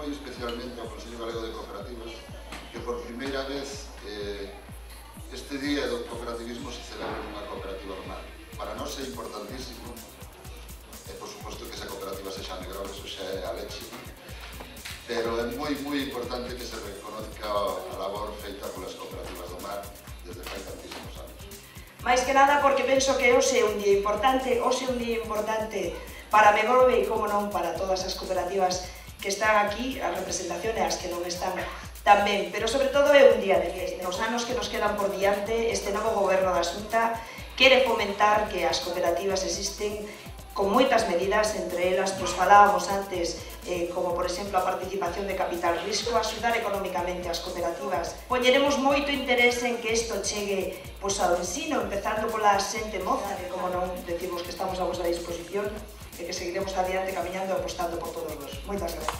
moi especialmente ao Consello Galego de Cooperativas que por primeira vez este día do cooperativismo se celebra nunha cooperativa do mar. Para nós é importantísimo, e por suposto que esa cooperativa sexa Negrón, eso xa é a leche, pero é moi importante que se reconozca a labor feita polas cooperativas do mar desde fai tantísimos anos. Mais que nada porque penso que hoxe é un día importante, para Megove e, como non, para todas as cooperativas que están aquí, as representacións e as que non están tamén, pero sobre todo é un día de fiesta. Nos anos que nos quedan por diante, este novo goberno da Xunta quere fomentar que as cooperativas existen con moitas medidas, entre elas, pois falábamos antes, como por exemplo a participación de capital risco, axudar económicamente as cooperativas. Poñeremos moito interese en que isto chegue pois ao ensino, empezando pola xente moza, que como non decimos que estamos a vosa disposición, e que seguiremos adiante camiñando e apostando por todos vos. Moitas gracias.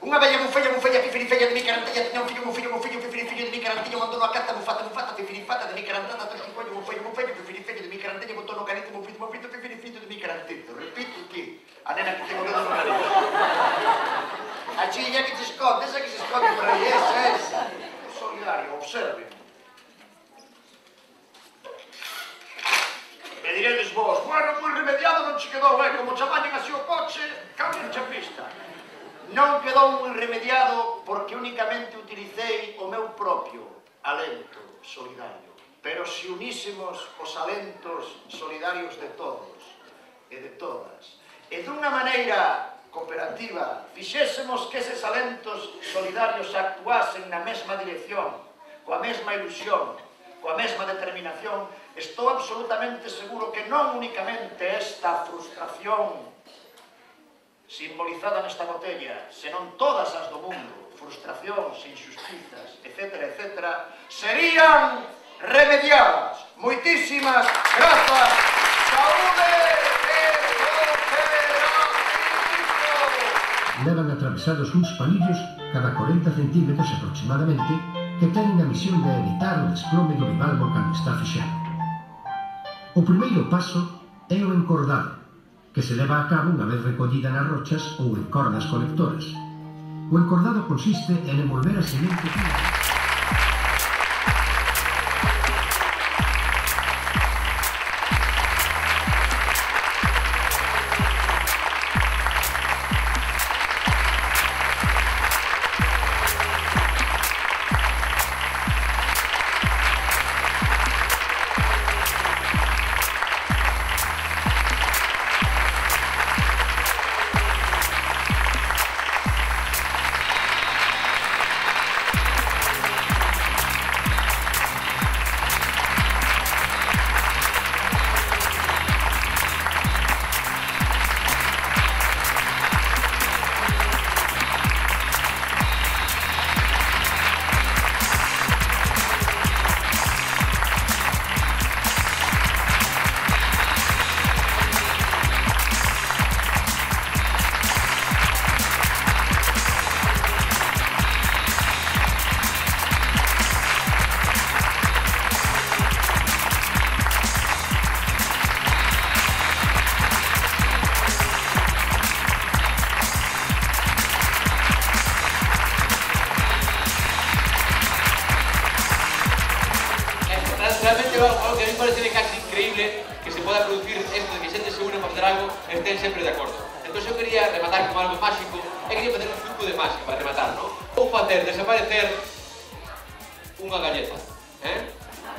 Unha bella bufella, fifirifella de mi carantella, tiña un fillo, fifirifillo de mi carantella, mandou a carta, bufata, fifirifata de mi carantata, tres un collo, fifirifella de mi carantella, botou no carito, mofito, fifirifillo de mi carantito. Repito ti, a nena que tengo dedo no carito. A chilla que se esconde, esa que se esconde por aí, esa. Solidario, observen. Me diredes vos, bueno, moi remediado non che quedou, como chamañen así o coche, cambien a pista. Non quedou moi remediado porque únicamente utilicei o meu propio alento solidario. Pero se unísemos os alentos solidarios de todos e de todas, e dunha maneira cooperativa fixésemos que eses alentos solidarios actuasen na mesma dirección, coa mesma ilusión, coa mesma determinación, estou absolutamente seguro que non únicamente esta frustración simbolizada nesta botella, senón todas as do mundo, frustracións, injustizas, etc., serían remediadas. Moitísimas grazas. Saúde e cooperativismo. Levan atravesados uns palillos cada 40 centímetros aproximadamente que teñen a misión de evitar o desplome do bivalvo cando está fixado. O primeiro paso é o encordado, que se leva a cabo unha vez recollida nas rochas ou en cordas colectoras. O encordado consiste en envolver a semente realmente algo que a mí parece casi increíble que se pueda producir esto de que xente se une para facer algo e estén sempre de acordo. Entón eu quería rematar con algo máxico e quería facer un truco de mágica para rematar, non? Vou facer desaparecer unha galleta,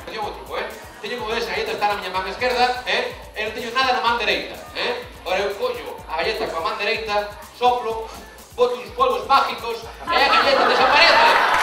Teño un truco, Teño como esa galleta está na miña man esquerda, e non teño nada na man dereita, Ora eu collo a galleta coa man dereita, soplo, boto uns polvos mágicos e a galleta desaparece.